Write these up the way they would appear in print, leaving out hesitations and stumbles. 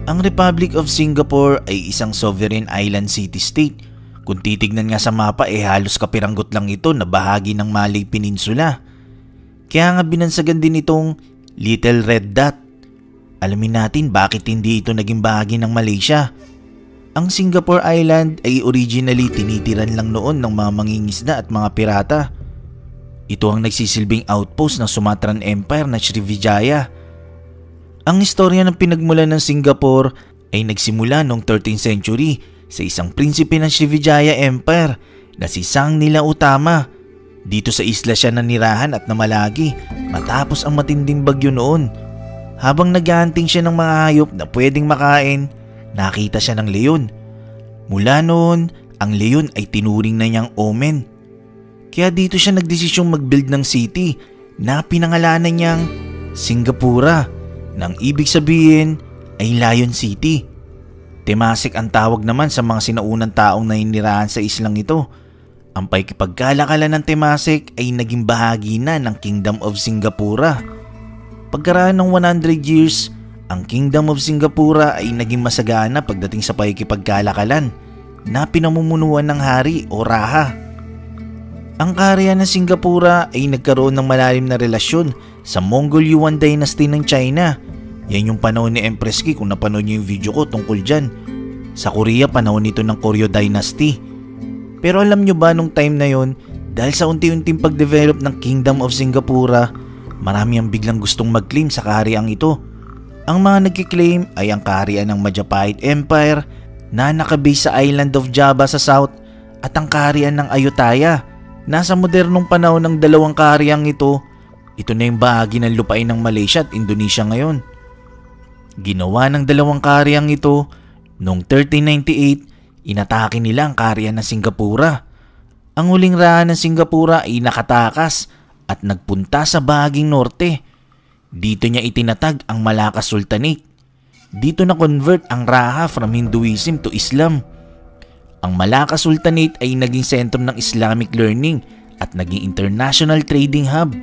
Ang Republic of Singapore ay isang sovereign island city-state. Kung titignan nga sa mapa halos kapiranggot lang ito na bahagi ng Malay Peninsula. Kaya nga binansagan din itong Little Red Dot. Alamin natin bakit hindi ito naging bahagi ng Malaysia. Ang Singapore Island ay originally tinitiran lang noon ng mga mangingisda at mga pirata. Ito ang nagsisilbing outpost ng Sumatran Empire na Srivijaya. Ang istorya ng pinagmulan ng Singapore ay nagsimula noong 13th century sa isang prinsipe ng Srivijaya Empire na si Sang Nila Utama. Dito sa isla siya nanirahan at namalagi matapos ang matinding bagyo noon. Habang naghahunting siya ng mga hayop na pwedeng makain, nakita siya ng leon. Mula noon, ang leon ay tinuring na niyang omen. Kaya dito siya nagdesisyong mag-build ng city na pinangalanan niyang Singapura, nang ibig sabihin ay Lion City. Temasek ang tawag naman sa mga sinaunang taong naninirahan sa islang ito. Ang pakikipagkalakalan ng Temasek ay naging bahagi na ng Kingdom of Singapura. Pagkaraan ng 100 years, ang Kingdom of Singapura ay naging masagana pagdating sa pakikipagkalakalan na pinamumunuan ng hari o raha. Ang kaharian ng Singapura ay nagkaroon ng malalim na relasyon sa Mongol Yuan Dynasty ng China. Yan yung panahon ni Empress Qi kung napanood niyo yung video ko tungkol dyan. Sa Korea, panahon nito ng Koryo Dynasty. Pero alam nyo ba nung time na yon, dahil sa unti-unting pag-develop ng Kingdom of Singapura, marami ang biglang gustong mag-claim sa kahariang ito. Ang mga nagkiklaim ay ang kaharian ng Majapahit Empire na nakabase sa Island of Java sa south at ang kaharian ng Ayutthaya. Nasa modernong panahon ng dalawang kahariang ito na yung bahagi ng lupain ng Malaysia at Indonesia ngayon. Ginawa ng dalawang kahariang ito noong 1398, inatake nila ang kaharian ng Singapura. Ang huling raha ng Singapura ay nakatakas at nagpunta sa bahaging norte. Dito niya itinatag ang Malacca Sultanate. Dito na-convert ang raha from Hinduism to Islam. Ang Malacca Sultanate ay naging sentro ng Islamic learning at naging international trading hub.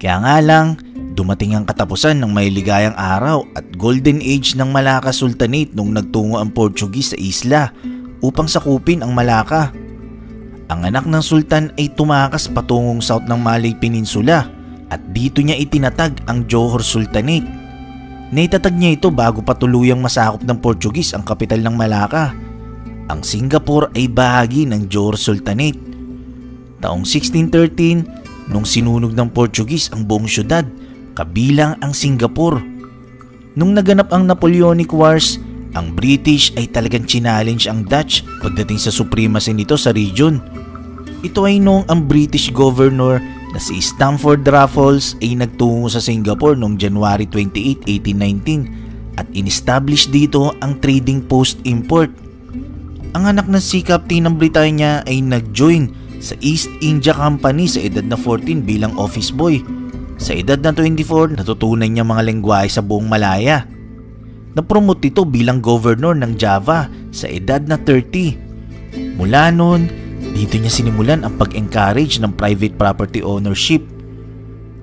Kaya nga lang, dumating ang katapusan ng maliligayang araw at golden age ng Malacca Sultanate nung nagtungo ang Portuguese sa isla upang sakupin ang Malacca. Ang anak ng sultan ay tumakas patungong south ng Malay Peninsula at dito niya itinatag ang Johor Sultanate. Naitatag niya ito bago pa tuluyang masakop ng Portuguese ang kapital ng Malacca. Ang Singapore ay bahagi ng Johor Sultanate. Taong 1613, nung sinunog ng Portuguese ang buong syudad, kabilang ang Singapore. Nung naganap ang Napoleonic Wars, ang British ay talagang challenge ang Dutch pagdating sa supremacy nito sa region. Ito ay noong ang British governor na si Stamford Raffles ay nagtungo sa Singapore noong January 28, 1819 at in-establish dito ang trading post import. Ang anak ng Sea Captain ng Britanya ay nag-join sa East India Company sa edad na 14 bilang office boy. Sa edad na 24, natutunan niya mga lengguwahe sa buong Malaya. Napromote ito bilang governor ng Java sa edad na 30. Mula noon, dito niya sinimulan ang pag-encourage ng private property ownership.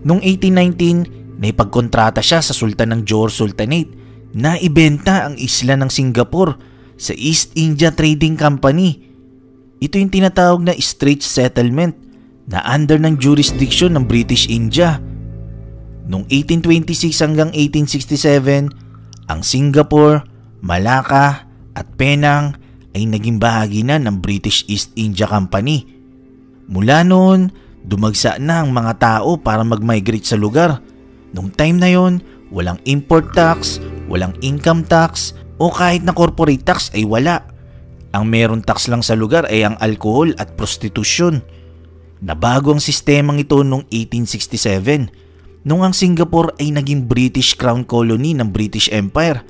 Noong 1819, naipagkontrata siya sa Sultan ng Johor Sultanate na ibenta ang isla ng Singapore sa East India Trading Company. Ito yung tinatawag na Straits Settlement na under ng jurisdiction ng British India. Noong 1826 hanggang 1867, ang Singapore, Malacca at Penang ay naging bahagi na ng British East India Company. Mula noon, dumagsa na ang mga tao para mag-migrate sa lugar. Noong time na yon, walang import tax, walang income tax, o kahit na corporate tax ay wala. Ang meron tax lang sa lugar ay ang alcohol at prostitusyon. Nabago ang sistemang ito noong 1867, nung ang Singapore ay naging British Crown Colony ng British Empire.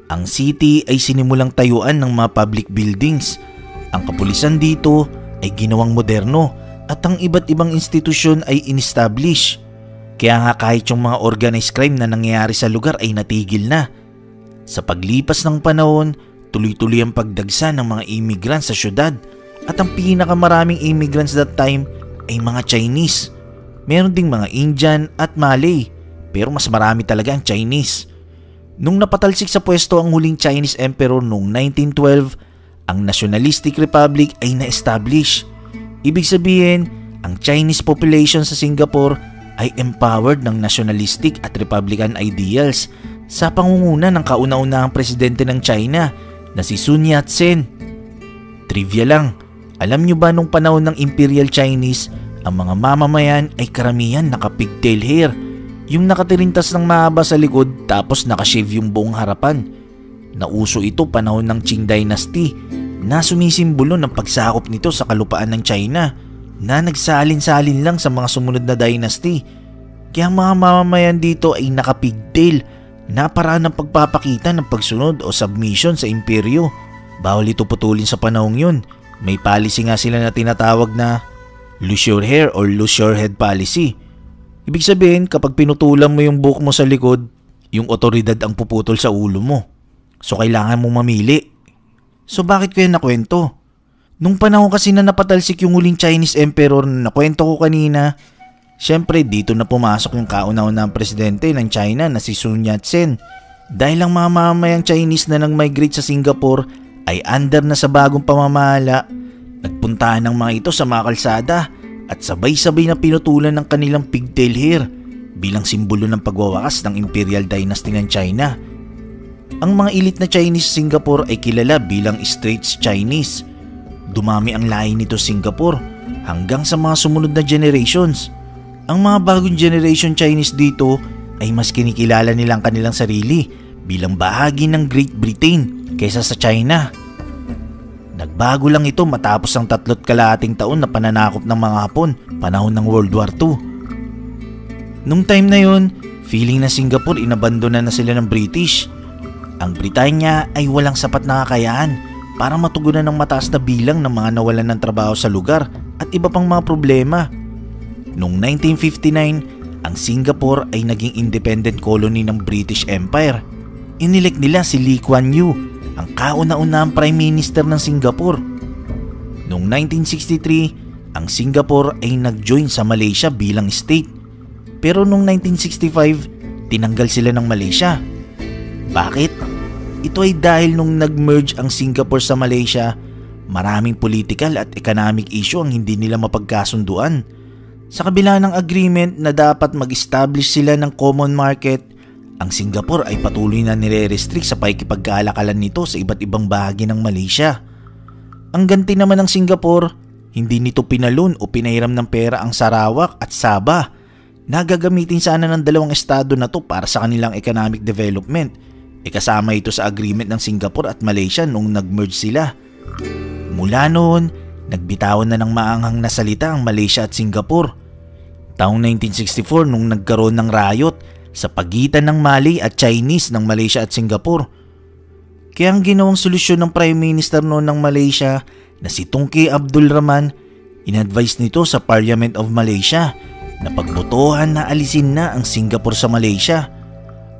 Ang city ay sinimulang tayuan ng mga public buildings. Ang kapulisan dito ay ginawang moderno at ang iba't ibang institusyon ay in-establish. Kaya nga kahit yung mga organized crime na nangyayari sa lugar ay natigil na. Sa paglipas ng panahon, tuloy-tuloy ang pagdagsa ng mga immigrants sa syudad at ang pinakamaraming immigrants that time ay mga Chinese. Meron ding mga Indian at Malay, pero mas marami talaga ang Chinese. Nung napatalsik sa pwesto ang huling Chinese Emperor noong 1912, ang Nationalistic Republic ay na-establish. Ibig sabihin, ang Chinese population sa Singapore ay empowered ng nationalistic at republican ideals sa pangunguna ng kauna-unahang presidente ng China na si Sun Yat-sen. Trivia lang, alam nyo ba nung panahon ng Imperial Chinese, ang mga mamamayan ay karamihan naka-pigtail hair, yung nakatirintas ng mahaba sa likod tapos nakashave yung buong harapan. Nauso ito panahon ng Qing Dynasty na sumisimbolo ng pagsakop nito sa kalupaan ng China na nagsalin-salin lang sa mga sumunod na dynasty. Kaya ang mga mamamayan dito ay naka-pigtail na paraan ng pagpapakita ng pagsunod o submission sa imperyo. Bawal ito putulin sa panahong yun. May policy nga sila na tinatawag na lose your hair or lose your head policy. Ibig sabihin, kapag pinutulan mo yung buhok mo sa likod, yung otoridad ang puputol sa ulo mo. So kailangan mong mamili. So bakit ko yan nakwento? Nung panahon kasi na napatalsik yung huling Chinese Emperor na nakwento ko kanina, syempre dito na pumasok yung kauna-unahang presidente ng China na si Sun Yat-sen. Dahil ang mga mamamayang Chinese na nang-migrate sa Singapore ay under na sa bagong pamamahala, nagpuntahan ng mga ito sa mga kalsada at sabay-sabay na pinutulan ng kanilang pigtail hair bilang simbolo ng pagwawakas ng Imperial Dynasty ng China. Ang mga elite na Chinese sa Singapore ay kilala bilang Straits Chinese. Dumami ang lahi nito sa Singapore hanggang sa mga sumunod na generations. Ang mga bagong generation Chinese dito ay mas kinikilala nilang kanilang sarili bilang bahagi ng Great Britain kaysa sa China. Nagbago lang ito matapos ang 3 kalahating taon na pananakop ng mga Hapon panahon ng World War II. Nung time na yun, feeling na Singapore inabandona na sila ng British. Ang Britanya ay walang sapat na kakayahan para matugunan ng mataas na bilang ng mga nawalan ng trabaho sa lugar at iba pang mga problema. Noong 1959, ang Singapore ay naging independent colony ng British Empire. Inilek nila si Lee Kuan Yew, ang kauna-unahang Prime Minister ng Singapore. Noong 1963, ang Singapore ay nag-join sa Malaysia bilang state. Pero noong 1965, tinanggal sila ng Malaysia. Bakit? Ito ay dahil nung nag-merge ang Singapore sa Malaysia, maraming political at economic issue ang hindi nila mapagkasunduan. Sa kabila ng agreement na dapat mag-establish sila ng common market, ang Singapore ay patuloy na nire-restrict sa pakikipagkalakalan nito sa iba't ibang bahagi ng Malaysia. Ang ganti naman ng Singapore, hindi nito pinalun o pinahiram ng pera ang Sarawak at Sabah na gagamitin sana ng dalawang estado na to para sa kanilang economic development. Kasama ito sa agreement ng Singapore at Malaysia nung nag-merge sila. Mula noon, nagbitawan na ng maanghang na salita ang Malaysia at Singapore. Taong 1964 nung nagkaroon ng riot sa pagitan ng Malay at Chinese ng Malaysia at Singapore. Kaya ang ginawang solusyon ng Prime Minister noon ng Malaysia na si Tunku Abdul Rahman, in-advise nito sa Parliament of Malaysia na pagbotohan na alisin na ang Singapore sa Malaysia.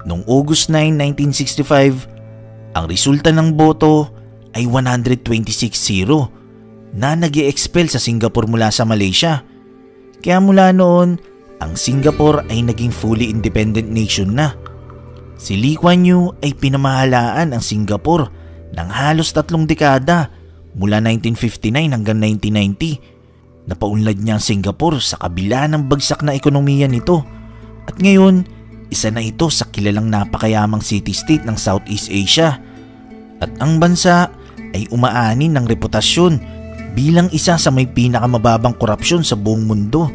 Noong August 9, 1965, ang resulta ng boto ay 126-0 na nag-i-expel sa Singapore mula sa Malaysia. Kaya mula noon, ang Singapore ay naging fully independent nation na. Si Lee Kuan Yew ay pinamahalaan ang Singapore ng halos 3 dekada mula 1959 hanggang 1990. Napaunlad niya ang Singapore sa kabila ng bagsak na ekonomiya nito. At ngayon, isa na ito sa kilalang napakayamang city-state ng Southeast Asia. At ang bansa ay umaani ng reputasyon bilang isa sa may pinakamababang korupsyon sa buong mundo.